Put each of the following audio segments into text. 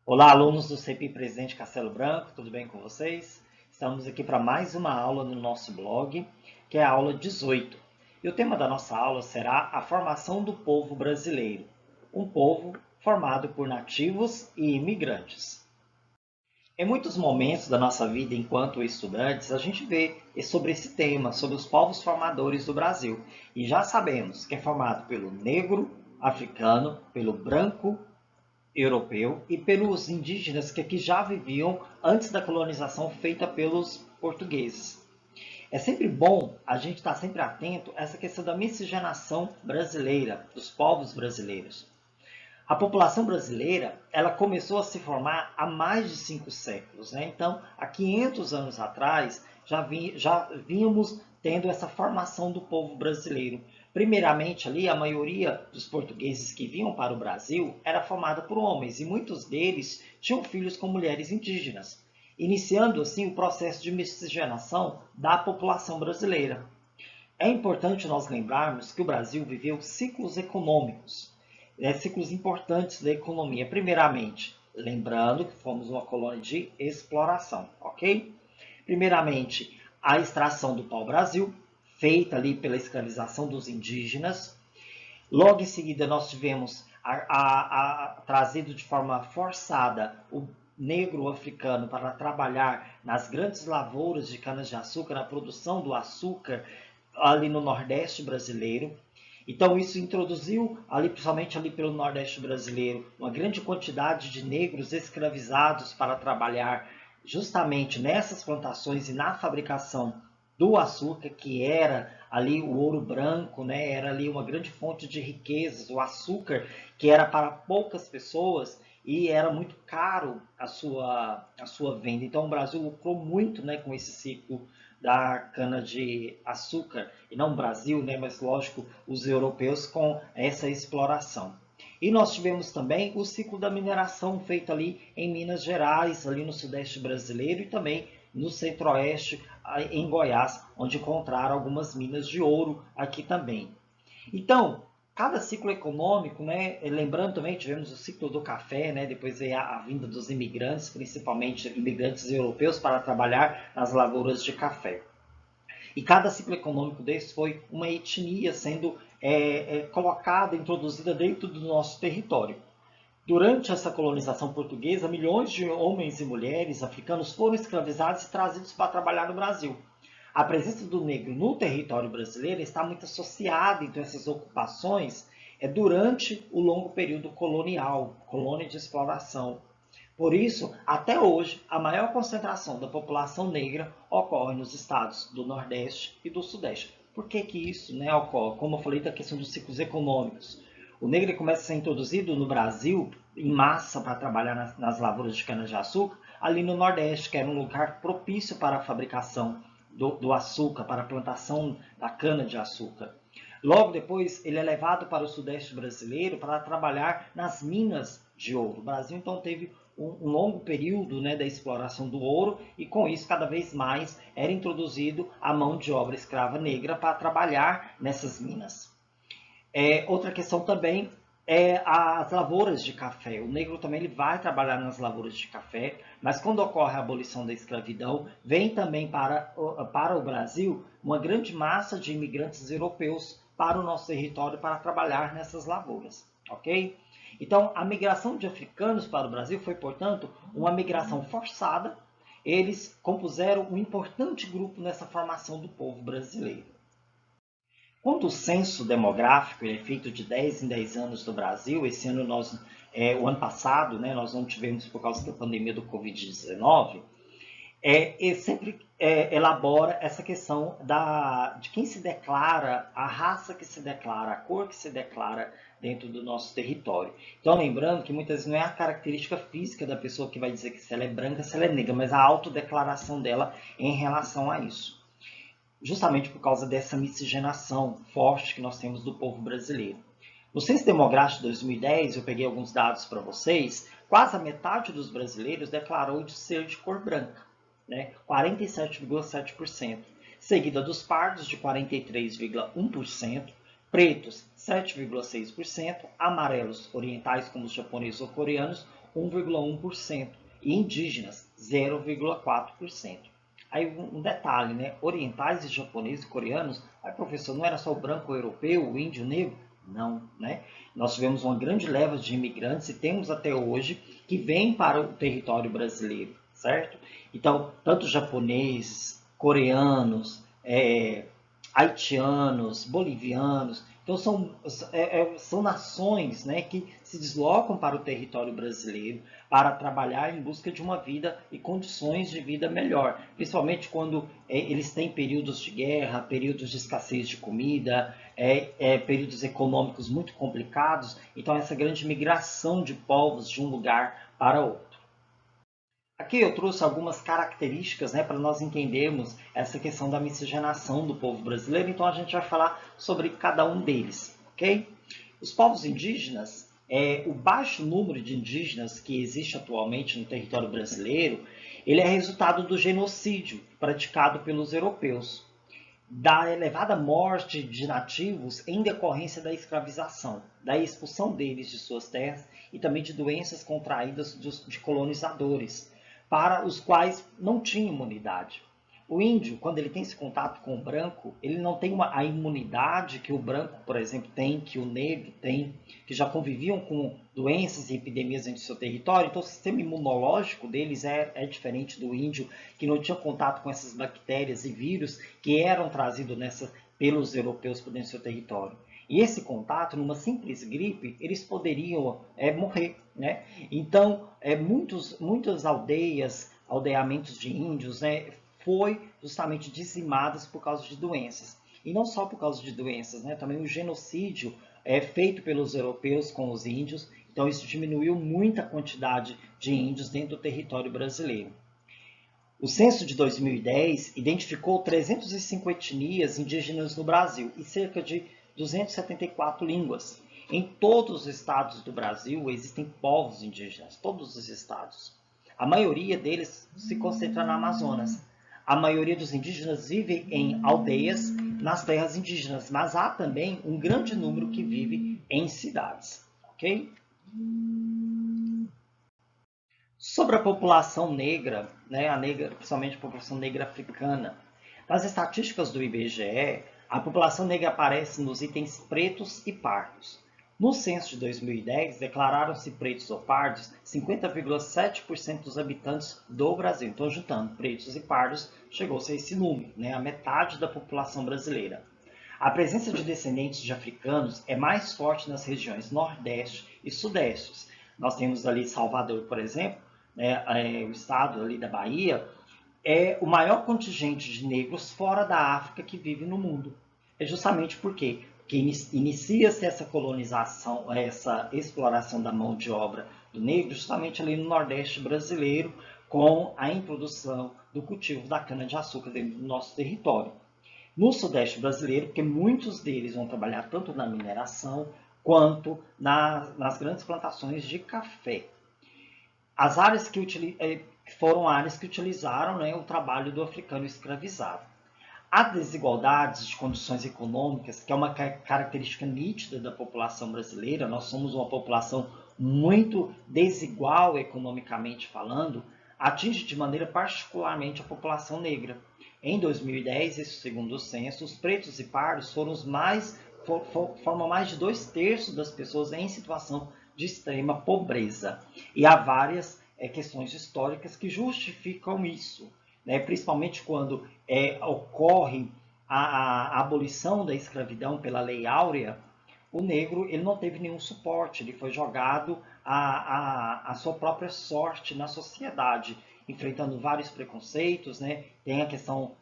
Olá, alunos do CEPI Presidente Castelo Branco, tudo bem com vocês? Estamos aqui para mais uma aula no nosso blog, que é a aula 18. E o tema da nossa aula será a formação do povo brasileiro, um povo formado por nativos e imigrantes. Em muitos momentos da nossa vida enquanto estudantes, a gente vê sobre esse tema, sobre os povos formadores do Brasil. E já sabemos que é formado pelo negro, africano, pelo branco, europeu e pelos indígenas que aqui já viviam antes da colonização feita pelos portugueses. É sempre bom a gente estar sempre atento a essa questão da miscigenação brasileira, dos povos brasileiros. A população brasileira ela começou a se formar há mais de 5 séculos. Né? Então, há 500 anos atrás, já vínhamos tendo essa formação do povo brasileiro. Primeiramente, ali, a maioria dos portugueses que vinham para o Brasil era formada por homens, e muitos deles tinham filhos com mulheres indígenas, iniciando assim o processo de miscigenação da população brasileira. É importante nós lembrarmos que o Brasil viveu ciclos econômicos, ciclos importantes da economia. Primeiramente, lembrando que fomos uma colônia de exploração, ok? Primeiramente, a extração do pau-brasil, feita ali pela escravização dos indígenas. Logo em seguida, nós tivemos trazido de forma forçada o negro africano para trabalhar nas grandes lavouras de cana-de-açúcar, na produção do açúcar ali no Nordeste brasileiro. Então isso introduziu, principalmente ali pelo Nordeste brasileiro, uma grande quantidade de negros escravizados para trabalhar justamente nessas plantações e na fabricação do açúcar, que era ali o ouro branco, né? Era ali uma grande fonte de riquezas, o açúcar que era para poucas pessoas e era muito caro a sua venda. Então o Brasil lucrou muito, né, com esse ciclo da cana-de-açúcar, e não o Brasil, né, mas lógico os europeus com essa exploração. E nós tivemos também o ciclo da mineração feito ali em Minas Gerais, ali no sudeste brasileiro e também no centro-oeste, em Goiás, onde encontraram algumas minas de ouro aqui também. Então, cada ciclo econômico, né, lembrando também, tivemos o ciclo do café, né, depois veio a vinda dos imigrantes, principalmente imigrantes europeus, para trabalhar nas lavouras de café. E cada ciclo econômico desse foi uma etnia sendo colocada, introduzida dentro do nosso território. Durante essa colonização portuguesa, milhões de homens e mulheres africanos foram escravizados e trazidos para trabalhar no Brasil. A presença do negro no território brasileiro está muito associada, então, a essas ocupações durante o longo período colonial, colônia de exploração. Por isso, até hoje, a maior concentração da população negra ocorre nos estados do Nordeste e do Sudeste. Por que que isso, né, ocorre? Como eu falei da questão dos ciclos econômicos. O negro começa a ser introduzido no Brasil em massa para trabalhar nas lavouras de cana-de-açúcar, ali no Nordeste, que era um lugar propício para a fabricação do açúcar, para a plantação da cana-de-açúcar. Logo depois, ele é levado para o Sudeste brasileiro para trabalhar nas minas de ouro. O Brasil, então, teve um longo período, né, da exploração do ouro, e com isso cada vez mais era introduzido a mão de obra escrava negra para trabalhar nessas minas. Outra questão também é as lavouras de café. O negro também ele vai trabalhar nas lavouras de café, mas quando ocorre a abolição da escravidão, vem também para o Brasil uma grande massa de imigrantes europeus para o nosso território para trabalhar nessas lavouras, ok? Então, a migração de africanos para o Brasil foi, portanto, uma migração forçada. Eles compuseram um importante grupo nessa formação do povo brasileiro. Quando o censo demográfico é feito de 10 em 10 anos no Brasil, esse ano o ano passado, né, nós não tivemos por causa da pandemia do Covid-19, ele sempre elabora essa questão de quem se declara, a raça que se declara, a cor que se declara dentro do nosso território. Então, lembrando que muitas vezes não é a característica física da pessoa que vai dizer que se ela é branca, se ela é negra, mas a autodeclaração dela em relação a isso. Justamente por causa dessa miscigenação forte que nós temos do povo brasileiro. No Censo Demográfico de 2010, eu peguei alguns dados para vocês, quase a metade dos brasileiros declarou de ser de cor branca, né? 47,7%, seguida dos pardos de 43,1%, pretos 7,6%, amarelos orientais como os japoneses ou coreanos 1,1%, e indígenas 0,4%. Aí um detalhe, né? Orientais e japoneses e coreanos, professor, não era só o branco europeu, o índio, o negro? Não, né? Nós tivemos uma grande leva de imigrantes e temos até hoje que vêm para o território brasileiro, certo? Então, tanto japoneses, coreanos, haitianos, bolivianos, então são nações, né, que se deslocam para o território brasileiro para trabalhar em busca de uma vida e condições de vida melhor, principalmente quando eles têm períodos de guerra, períodos de escassez de comida, períodos econômicos muito complicados. Então essa grande migração de povos de um lugar para outro. Aqui eu trouxe algumas características, né, para nós entendermos essa questão da miscigenação do povo brasileiro, então a gente vai falar sobre cada um deles, ok? Os povos indígenas, o baixo número de indígenas que existe atualmente no território brasileiro, ele é resultado do genocídio praticado pelos europeus, da elevada morte de nativos em decorrência da escravização, da expulsão deles de suas terras e também de doenças contraídas de colonizadores, para os quais não tinha imunidade. O índio, quando ele tem esse contato com o branco, ele não tem a imunidade que o branco, por exemplo, tem, que o negro tem, que já conviviam com doenças e epidemias dentro do seu território. Então, o sistema imunológico deles é diferente do índio, que não tinha contato com essas bactérias e vírus que eram trazidos pelos europeus para dentro do seu território. E esse contato, numa simples gripe, eles poderiam morrer, né? Então, muitas aldeias, aldeamentos de índios, né, foi justamente dizimadas por causa de doenças. E não só por causa de doenças, né? Também o genocídio feito pelos europeus com os índios. Então, isso diminuiu muito a quantidade de índios dentro do território brasileiro. O censo de 2010 identificou 305 etnias indígenas no Brasil e cerca de 274 línguas. Em todos os estados do Brasil existem povos indígenas, todos os estados. A maioria deles se concentra na Amazonas. A maioria dos indígenas vive em aldeias nas terras indígenas, mas há também um grande número que vive em cidades. Ok? Sobre a população negra, né, principalmente a população negra africana, nas estatísticas do IBGE, a população negra aparece nos itens pretos e pardos. No censo de 2010, declararam-se pretos ou pardos 50,7% dos habitantes do Brasil. Então, juntando pretos e pardos, chegou-se a esse número, né, a metade da população brasileira. A presença de descendentes de africanos é mais forte nas regiões Nordeste e Sudeste. Nós temos ali Salvador, por exemplo, né, o estado ali da Bahia, é o maior contingente de negros fora da África que vive no mundo. É justamente porque inicia-se essa colonização, essa exploração da mão de obra do negro, justamente ali no Nordeste brasileiro, com a introdução do cultivo da cana-de-açúcar dentro do nosso território. No Sudeste brasileiro, porque muitos deles vão trabalhar tanto na mineração quanto nas grandes plantações de café. As áreas foram áreas que utilizaram, né, o trabalho do africano escravizado. Há desigualdades de condições econômicas, que é uma característica nítida da população brasileira. Nós somos uma população muito desigual economicamente falando, atinge de maneira particularmente a população negra. Em 2010, isso segundo o censo, os pretos e pardos formam mais de 2/3 das pessoas em situação de extrema pobreza. E há várias questões históricas que justificam isso, né? Principalmente quando ocorre a abolição da escravidão pela Lei Áurea, o negro ele não teve nenhum suporte, ele foi jogado à sua própria sorte na sociedade, enfrentando vários preconceitos, né? Tem a questão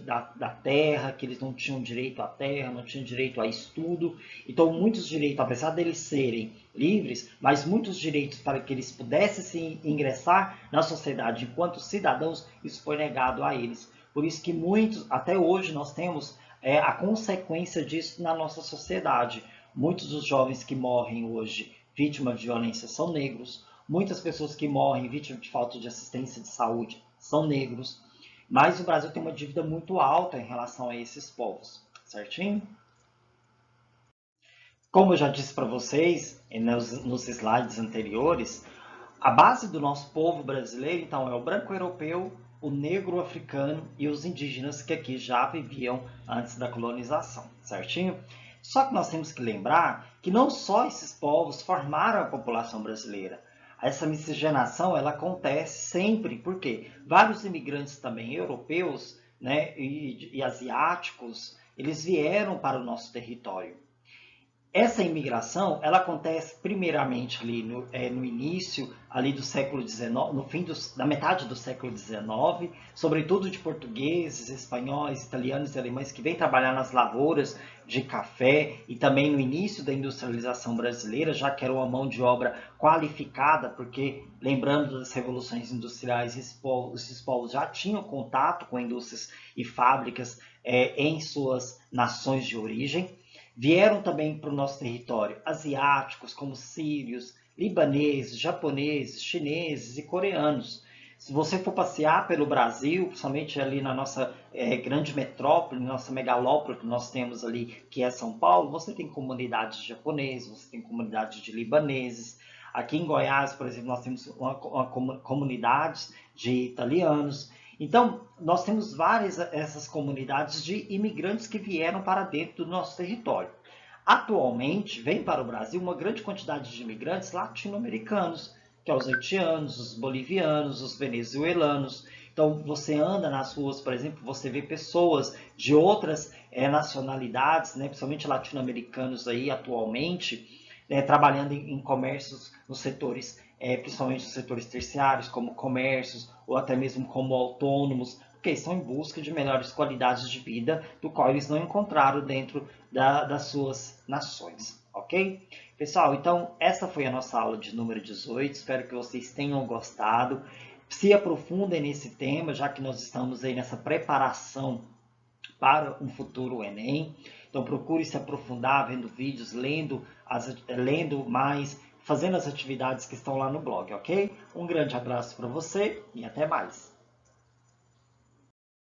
da terra, que eles não tinham direito à terra, não tinham direito a estudo. Então, muitos direitos, apesar deles serem livres, mas muitos direitos para que eles pudessem se ingressar na sociedade enquanto cidadãos, isso foi negado a eles. Por isso que muitos, até hoje, nós temos a consequência disso na nossa sociedade. Muitos dos jovens que morrem hoje vítimas de violência são negros. Muitas pessoas que morrem vítimas de falta de assistência de saúde são negros. Mas o Brasil tem uma dívida muito alta em relação a esses povos, certinho? Como eu já disse para vocês nos slides anteriores, A base do nosso povo brasileiro, então, é o branco europeu, o negro africano e os indígenas que aqui já viviam antes da colonização, certinho? Só que nós temos que lembrar que não só esses povos formaram a população brasileira. Essa miscigenação ela acontece sempre, porque vários imigrantes também europeus, né, e asiáticos, eles vieram para o nosso território. Essa imigração, ela acontece primeiramente ali no início ali do século XIX, no fim da metade do século XIX, sobretudo de portugueses, espanhóis, italianos e alemães que vêm trabalhar nas lavouras de café e também no início da industrialização brasileira, já que era uma mão de obra qualificada, porque lembrando das revoluções industriais, esses povos já tinham contato com indústrias e fábricas em suas nações de origem. Vieram também para o nosso território asiáticos, como sírios, libaneses, japoneses, chineses e coreanos. Se você for passear pelo Brasil, principalmente ali na nossa grande metrópole, nossa megalópole que nós temos ali, que é São Paulo, você tem comunidades de japoneses, você tem comunidades de libaneses. Aqui em Goiás, por exemplo, nós temos comunidades de italianos. Então, nós temos várias essas comunidades de imigrantes que vieram para dentro do nosso território. Atualmente, vem para o Brasil uma grande quantidade de imigrantes latino-americanos, que são os haitianos, os bolivianos, os venezuelanos. Então, você anda nas ruas, por exemplo, você vê pessoas de outras nacionalidades, né, principalmente latino-americanos aí atualmente, trabalhando em comércios nos setores, principalmente nos setores terciários, como comércios, ou até mesmo como autônomos, porque estão em busca de melhores qualidades de vida, do qual eles não encontraram dentro das suas nações, ok? Pessoal, então essa foi a nossa aula de número 18, espero que vocês tenham gostado. Se aprofundem nesse tema, já que nós estamos aí nessa preparação para um futuro Enem. Então procure se aprofundar vendo vídeos, lendo mais, fazendo as atividades que estão lá no blog, ok? Um grande abraço para você e até mais!